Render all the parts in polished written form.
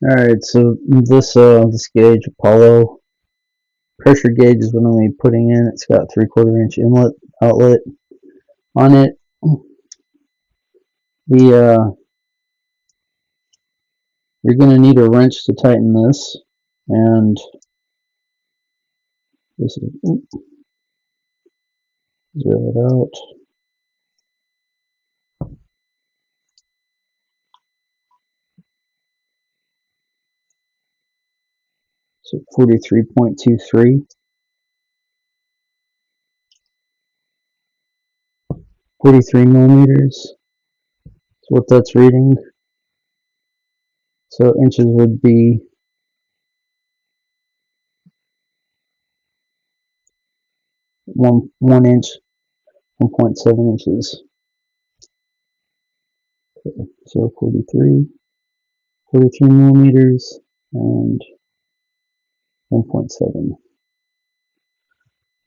Alright, so this gauge, Apollo pressure gauge, is what I'm going to be putting in. It's got 3/4 inch inlet outlet on it. The You're going to need a wrench to tighten this, and this is zero it out. So 43.23, 43 millimeters. That's what that's reading. So inches would be 1 inch, 1.7 inches. So 43 millimeters, and 1.7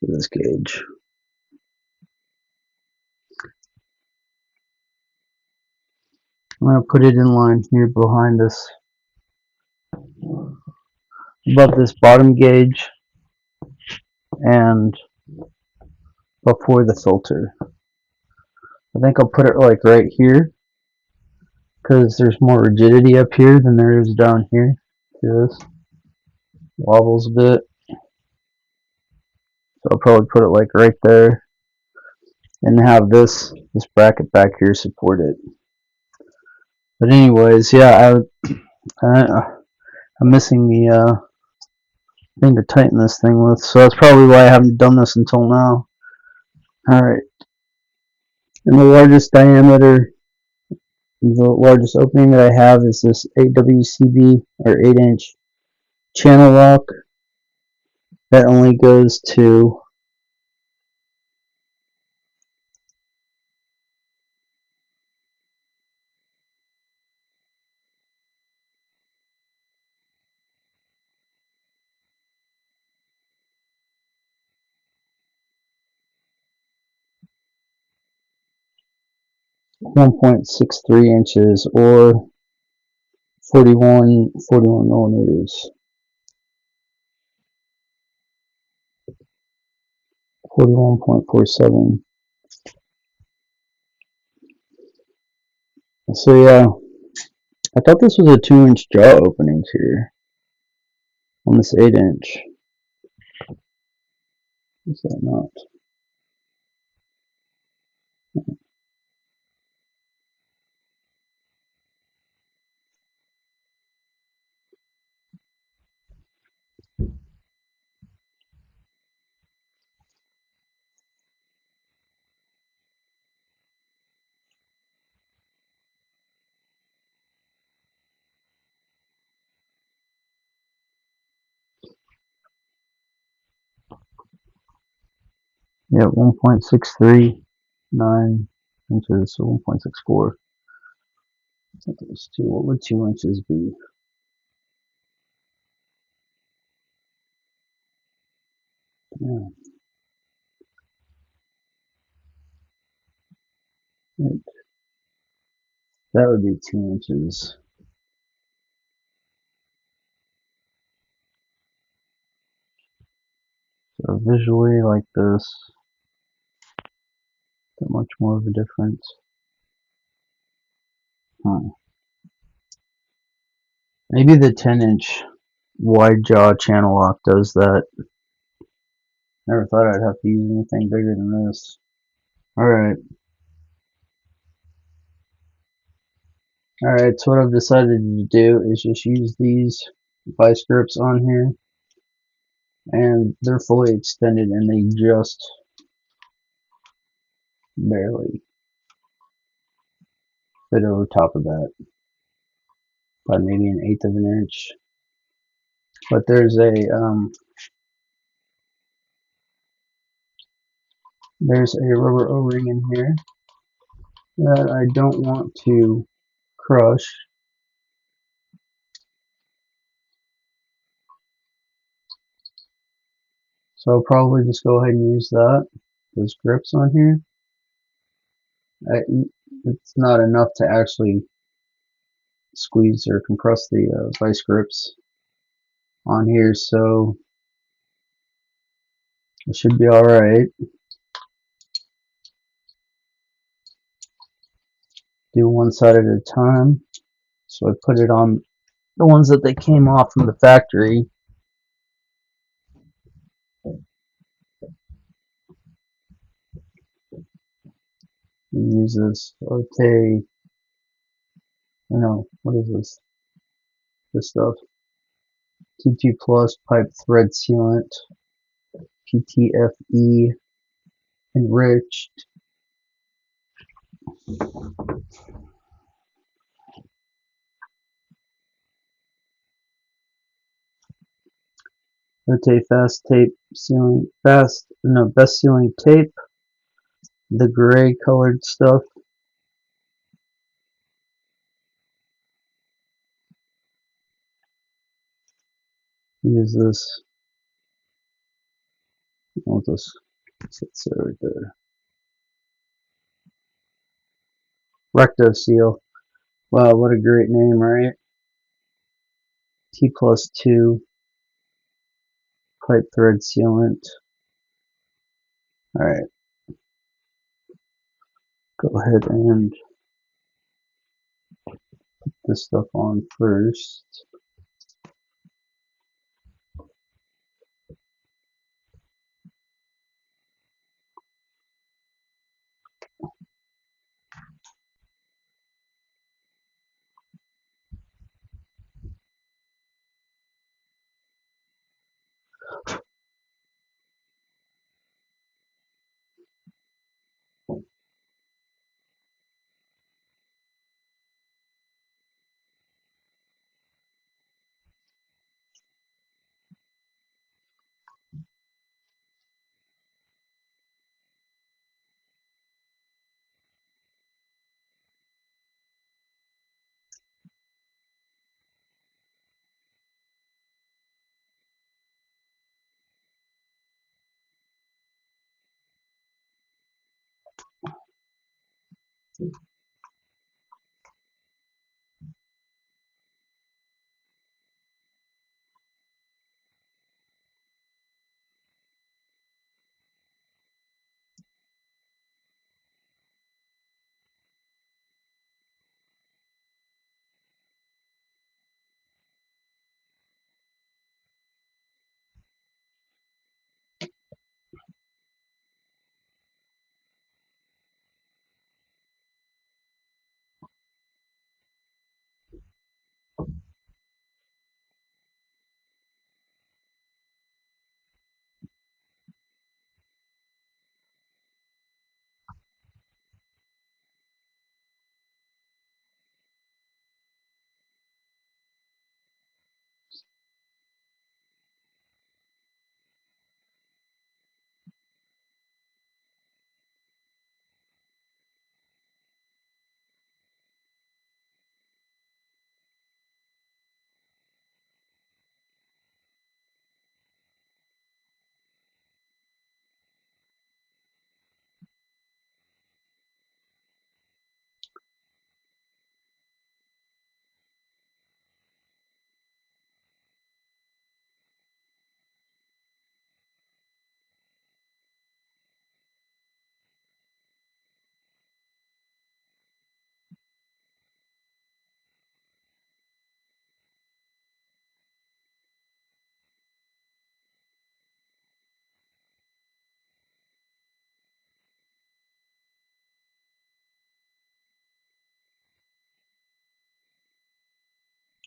for this gauge. I'm going to put it in line here behind this, above this bottom gauge and before the filter. I think I'll put it like right here because there's more rigidity up here than there is down here. See this? Wobbles a bit. So I'll probably put it like right there and have this bracket back here support it. But anyways, yeah, I'm missing the thing to tighten this thing with, so that's probably why I haven't done this until now. Alright, and the largest diameter, the largest opening that I have is this 8 WCB, or 8-inch channel lock that only goes to 1.63 inches, or 41 millimeters. 41.47. So yeah, I thought this was a 2-inch jaw openings here on this 8-inch. Is that not? Yeah, 1.639 inches, so 1.64. Those two. What would 2 inches be? Yeah, right. That would be 2 inches. So visually, like this, not much more of a difference. Huh. Maybe the 10-inch wide jaw channel lock does that. Never thought I'd have to use anything bigger than this. Alright. Alright, so what I've decided to do is just use these vice grips on here. And they're fully extended and they just barely fit over top of that. By maybe 1/8 of an inch. But there's a rubber O-ring in here that I don't want to crush. So I'll probably just go ahead and use those grips on here. It's not enough to actually squeeze or compress the vice grips on here, so it should be alright. Do one side at a time. So I put it on the ones that they came off from the factory. And use this what is this? This stuff. T2 Plus pipe thread sealant, PTFE enriched. Rotate fast tape sealing best sealing tape. The gray colored stuff. Use this. I'll just set it right there. Recto seal. Wow, what a great name, right? T+2 pipe thread sealant. Alright, go ahead and put this stuff on first.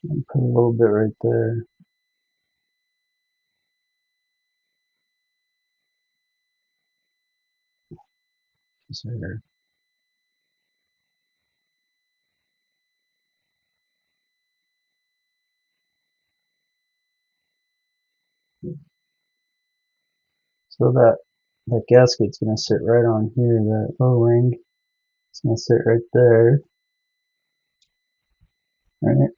And put a little bit right there. Just there. So that gasket's gonna sit right on here, that O-ring. It's gonna sit right there. Right?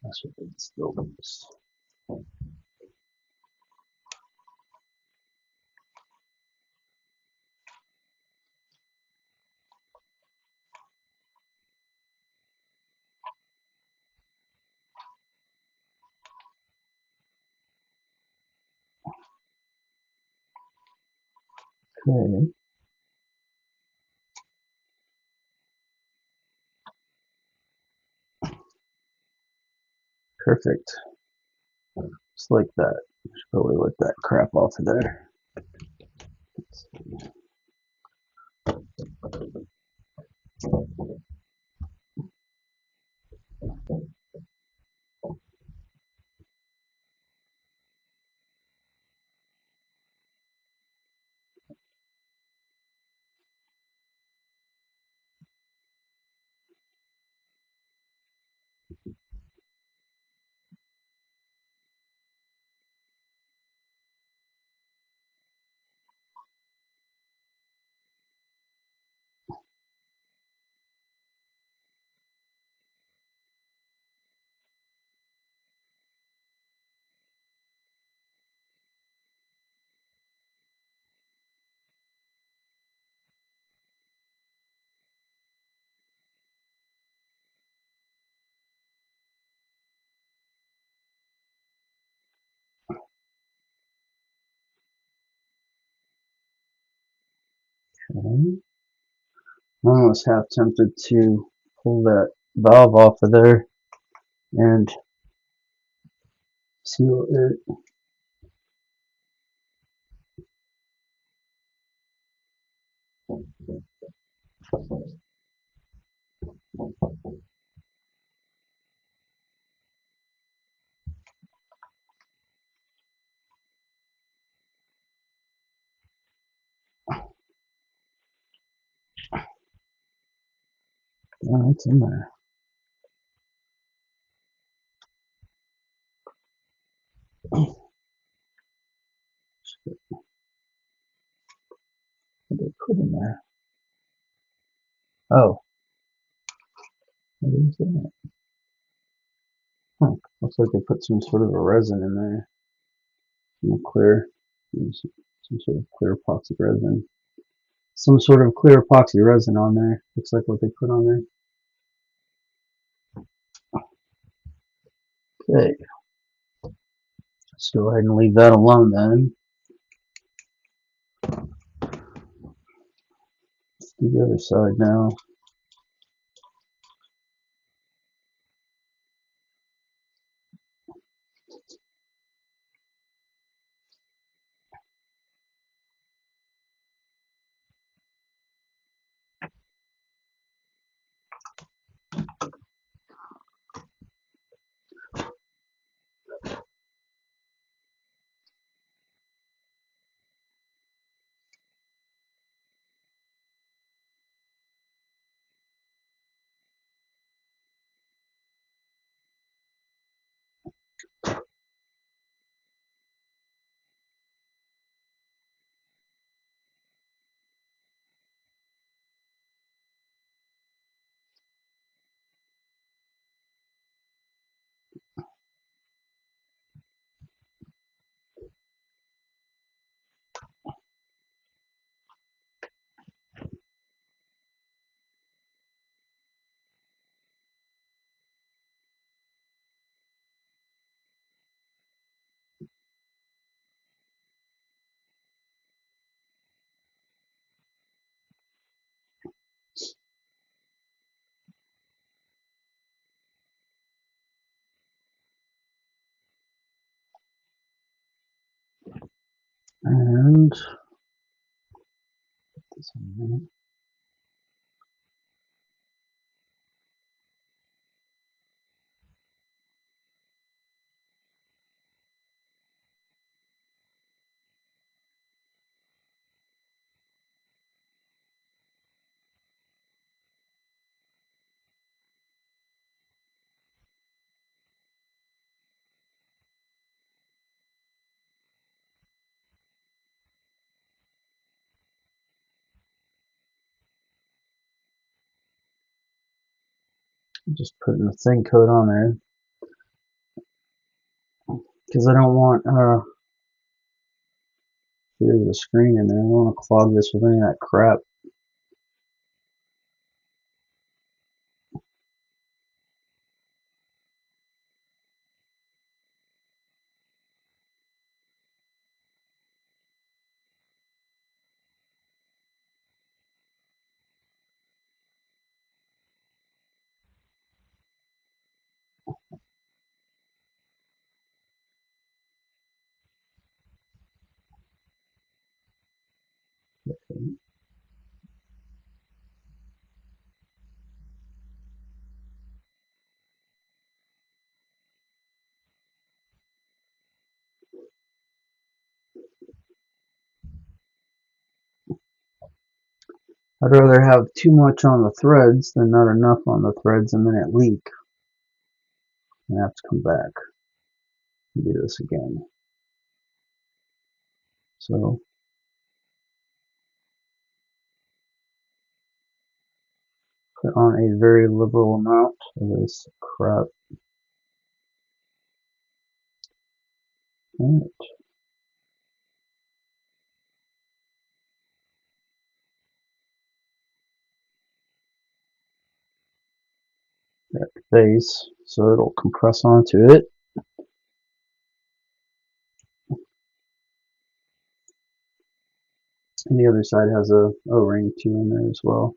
That's what it's those. Okay, perfect. Just like that. Should probably let that crap off of there. Okay. I'm almost half tempted to pull that valve off of there and seal it. Oh, it's in there. What did they put in there? Oh, what is that? Huh. Looks like they put some sort of a resin in there. Some clear, some sort of clear epoxy resin. Some sort of clear epoxy resin on there. Looks like what they put on there. Okay, let's go ahead and leave that alone then. Let's do the other side now. And this one. Just putting the thin coat on there. because I don't want there's a screen in there. I don't want to clog this with any of that crap. I'd rather have too much on the threads than not enough on the threads and then it leak. And I have to come back and do this again. So put on a very liberal amount of this crap. Alright. That face, so it'll compress onto it. And the other side has a O-ring too in there as well.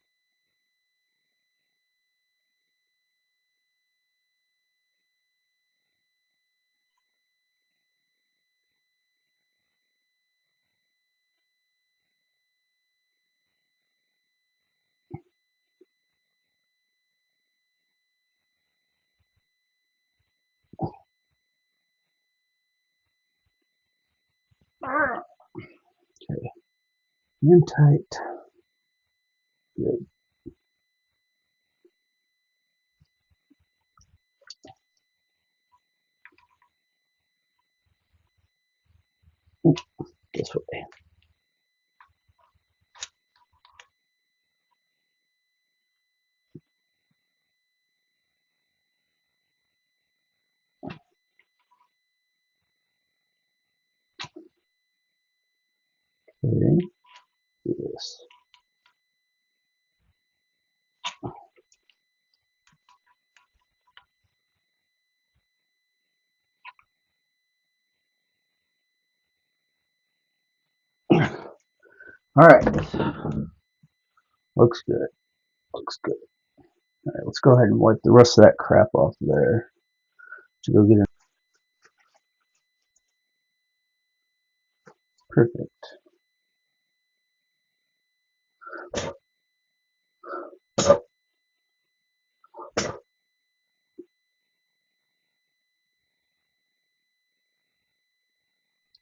Okay, and tight. Good. This way. Okay, do this. Alright. Looks good. Looks good. Alright, let's go ahead and wipe the rest of that crap off there. To go get it. Perfect.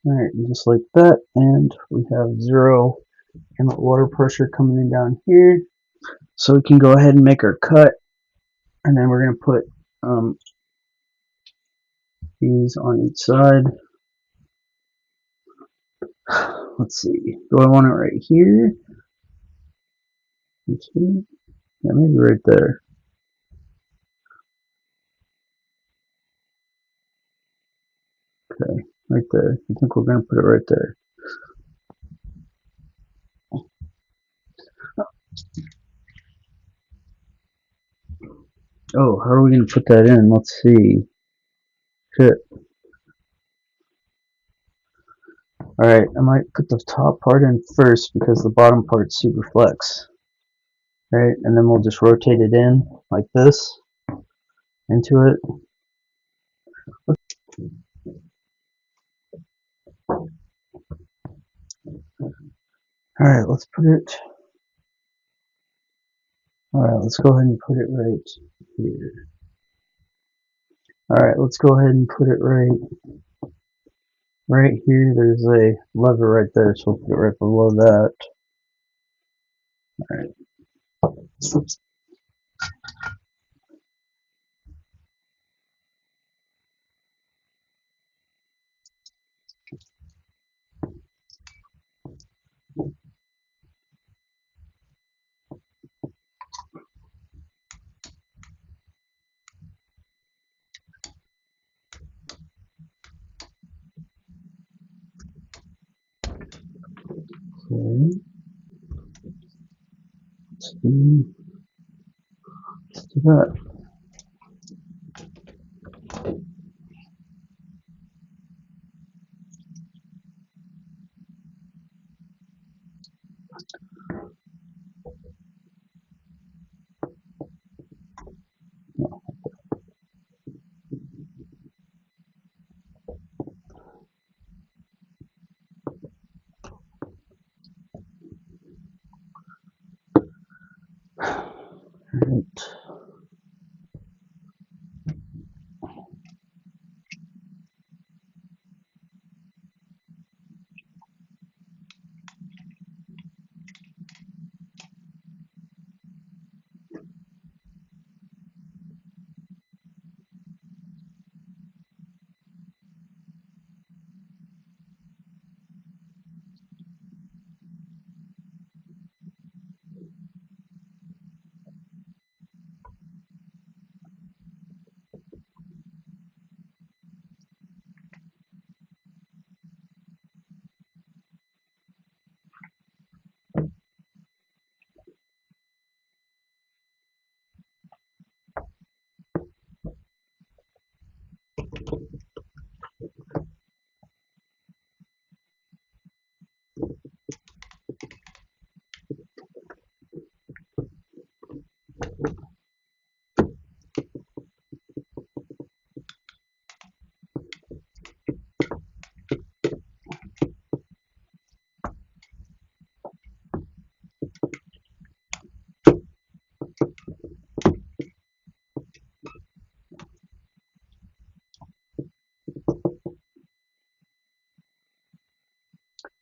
Alright, just like that, and we have 0 inlet water pressure coming in down here. So we can go ahead and make our cut, and then we're going to put these on each side. Let's see, do I want it right here? Yeah, maybe right there. Okay, right there. I think we're going to put it right there. Oh, how are we going to put that in? Let's see. Shit. Alright, I might put the top part in first because the bottom part's super flex. Right, and then we'll just rotate it in like this into it. Alright, let's put it. Alright, let's go ahead and put it right here. Alright, let's go ahead and put it right here. There's a lever right there, so we'll put it right below that. Alright. Let's do that. Right.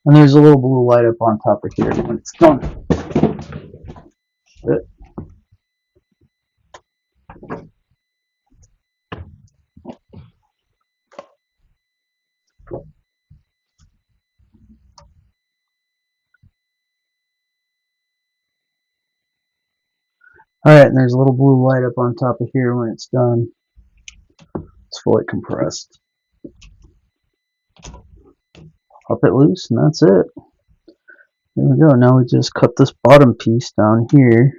And there's a little blue light up on top of here when it's done. Shit. Alright, and there's a little blue light up on top of here when it's done. It's fully compressed. Pop it loose, and that's it. There we go. Now we just cut this bottom piece down here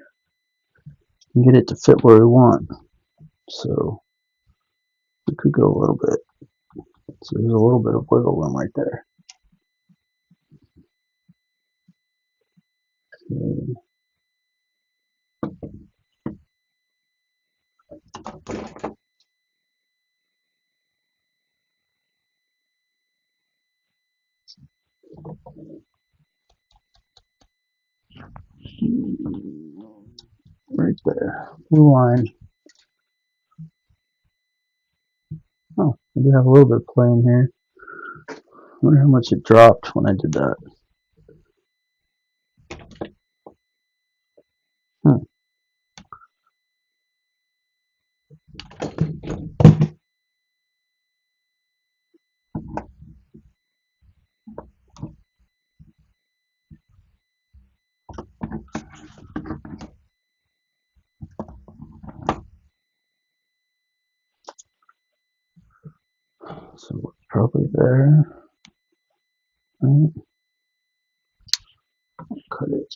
and get it to fit where we want. So we could go a little bit. So there's a little bit of wiggle room right there. Okay. Right there. Blue line. Oh, I do have a little bit of play in here. I wonder how much it dropped when I did that. Hmm. So it's probably there. Right. Cut it.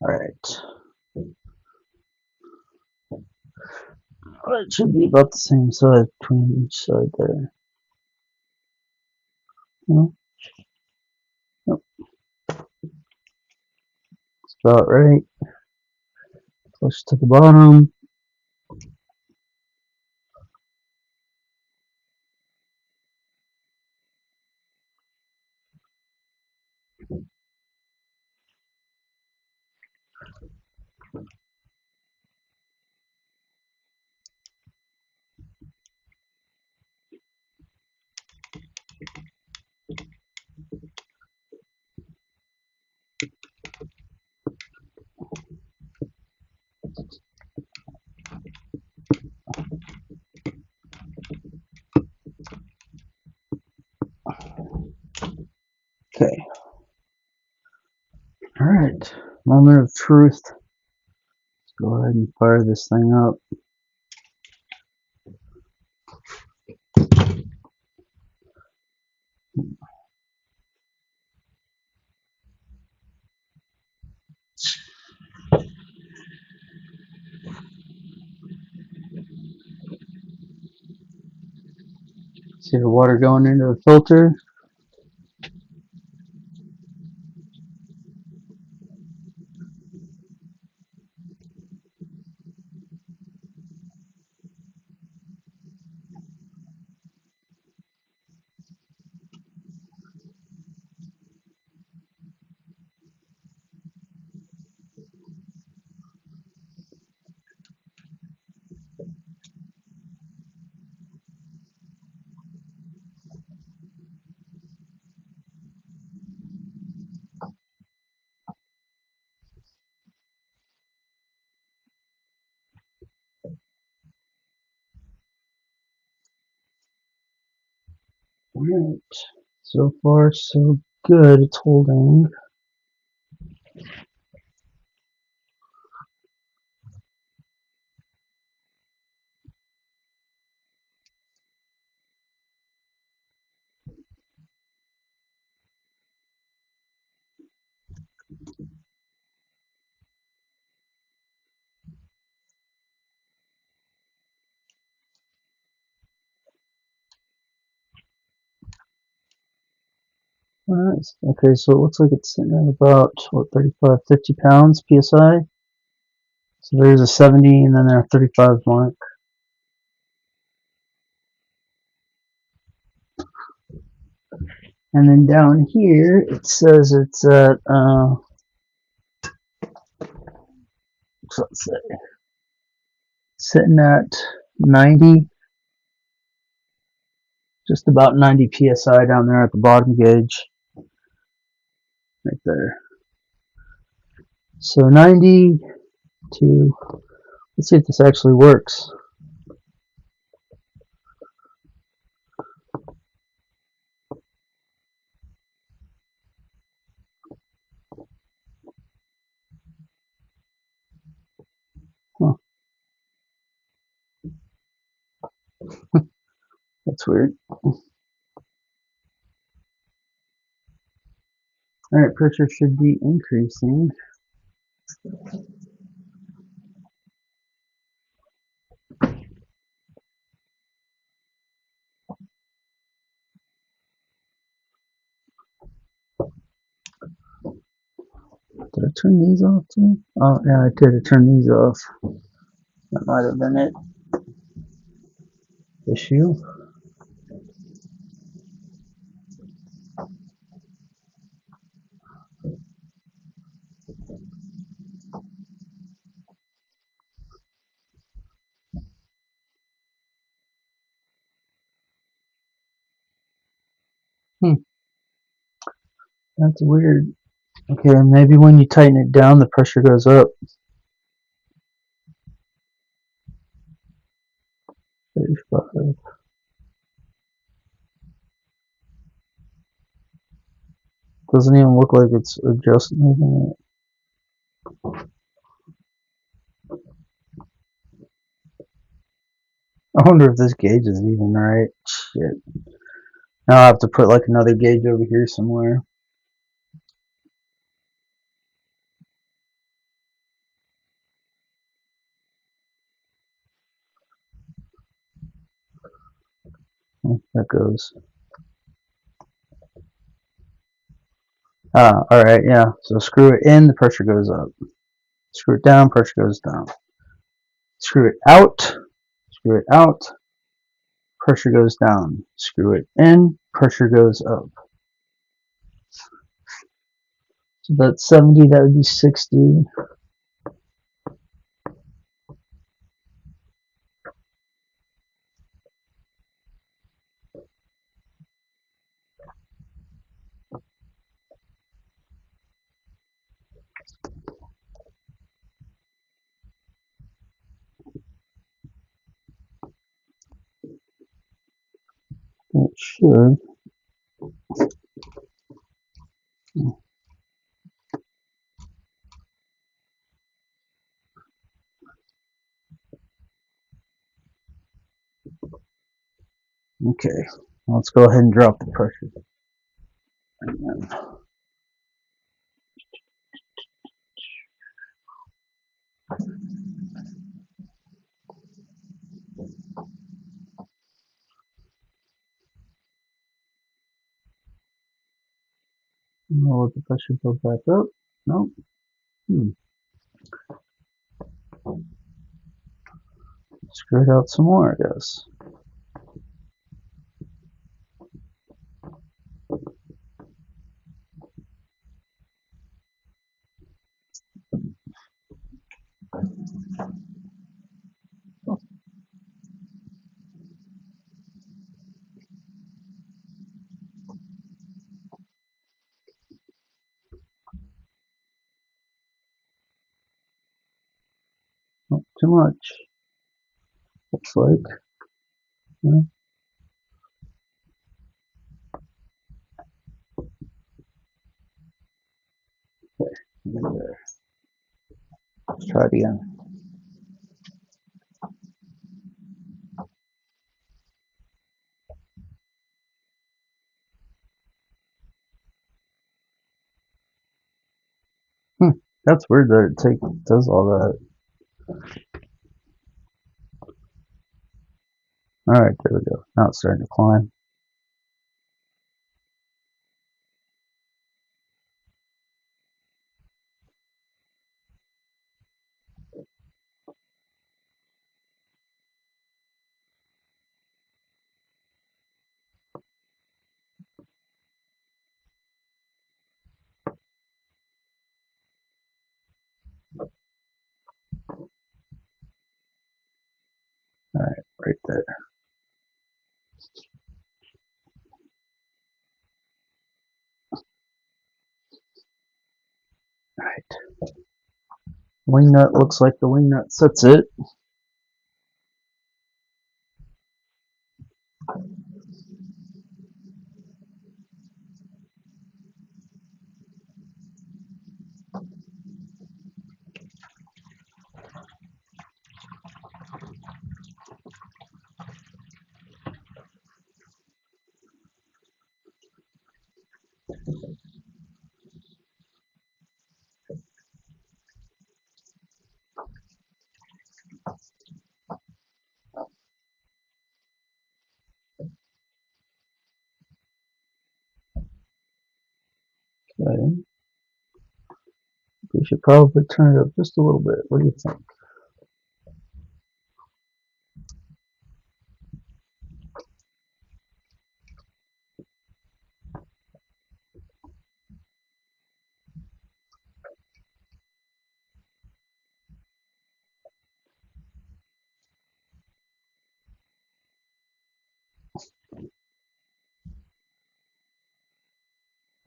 All right. Well, it should be about the same size between each side there. No? Nope. It's about right. Push to the bottom. Okay. Alright. Moment of truth. Let's go ahead and fire this thing up. See the water going into the filter. Alright. So far, so good. It's holding. Alright. Okay, so it looks like it's sitting at about, what, 35, 50 pounds PSI. So there's a 70 and then a 35 mark. And then down here, it says it's at, let's say, sitting at 90, just about 90 psi down there at the bottom gauge, right there. So 90 to, let's see if this actually works. Huh, that's weird. Alright, pressure should be increasing. Did I turn these off too? Oh, yeah, I did. I turned these off. That might have been it. Issue. That's weird. Okay, maybe when you tighten it down, the pressure goes up. 35. Doesn't even look like it's adjusting it. I wonder if this gauge is even right. Shit. Now I have to put like another gauge over here somewhere. that goes. Alright, yeah. So screw it in, the pressure goes up. Screw it down, pressure goes down. Screw it out, pressure goes down. Screw it in, pressure goes up. So that's 70, that would be 60. It should. Okay, let's go ahead and drop the pressure. We'll let the pressure go back up. Nope. Screw it out some more, I guess. Not too much. Looks like. Yeah. Okay, there. Let's try it again. That's weird that it does all that. Alright, there we go. Now it's starting to climb. Alright, right there. Alright. Wing nut looks like the wing nut sets it. Okay. We should probably turn it up just a little bit. What do you think?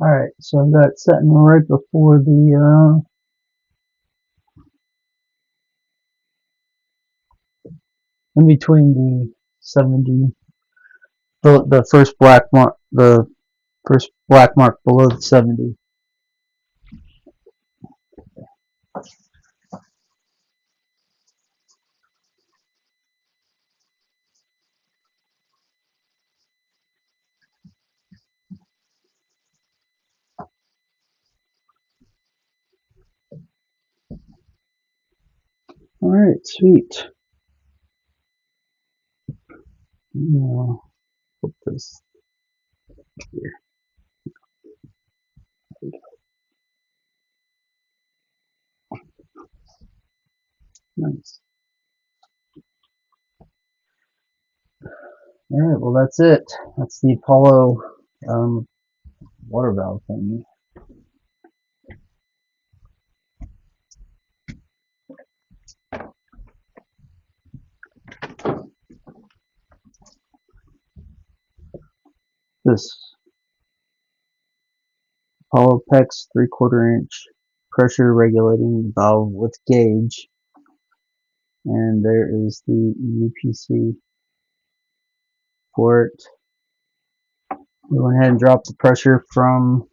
Alright, so I've got it setting right before the in between the 70, the first black mark, below the 70. Alright, sweet. Yeah, put this here. Nice. Alright, well that's it. That's the Apollo water valve thing. This Apollo PEX 3/4 inch pressure regulating valve with gauge, and there is the UPC for it. We went ahead and dropped the pressure from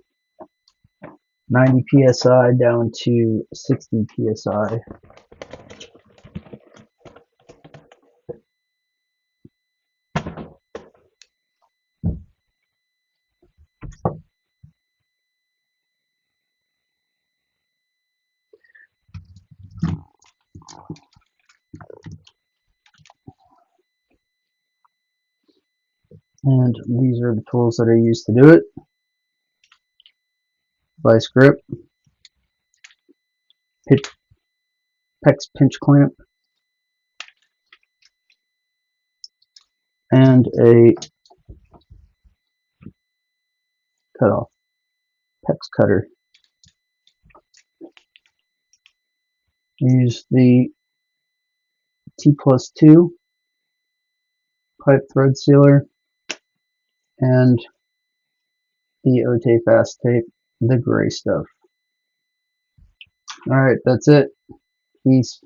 90 psi down to 60 psi. And these are the tools that I use to do it. Vice grip, PEX pinch clamp, and a cutoff PEX cutter. Use the T+2 pipe thread sealer and the O-tape fast tape, the gray stuff. Alright, that's it. Peace.